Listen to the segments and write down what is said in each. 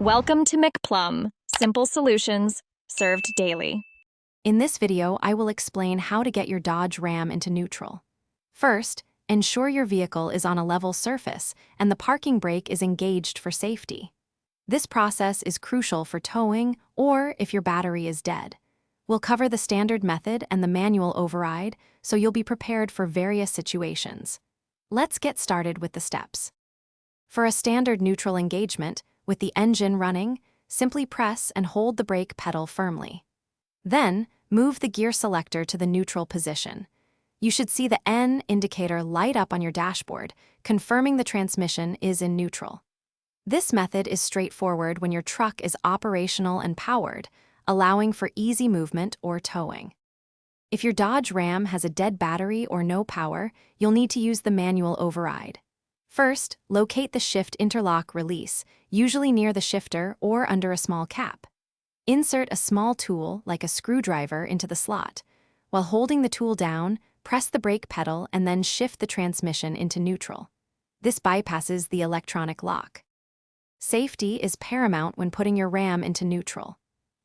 Welcome to McPlum, simple solutions served daily. In this video, I will explain how to get your Dodge Ram into neutral. First, ensure your vehicle is on a level surface and the parking brake is engaged for safety. This process is crucial for towing or if your battery is dead. We'll cover the standard method and the manual override, so you'll be prepared for various situations. Let's get started with the steps. For a standard neutral engagement, with the engine running, simply press and hold the brake pedal firmly. Then, move the gear selector to the neutral position. You should see the N indicator light up on your dashboard, confirming the transmission is in neutral. This method is straightforward when your truck is operational and powered, allowing for easy movement or towing. If your Dodge Ram has a dead battery or no power, you'll need to use the manual override. First, locate the shift interlock release, usually near the shifter or under a small cap. Insert a small tool, like a screwdriver, into the slot. While holding the tool down, press the brake pedal and then shift the transmission into neutral. This bypasses the electronic lock. Safety is paramount when putting your Ram into neutral.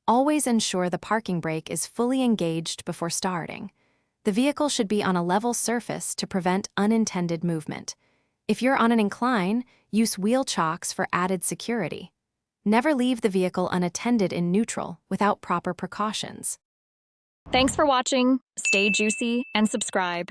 Always ensure the parking brake is fully engaged before starting. The vehicle should be on a level surface to prevent unintended movement. If you're on an incline, use wheel chocks for added security. Never leave the vehicle unattended in neutral without proper precautions. Thanks for watching. Stay juicy and subscribe.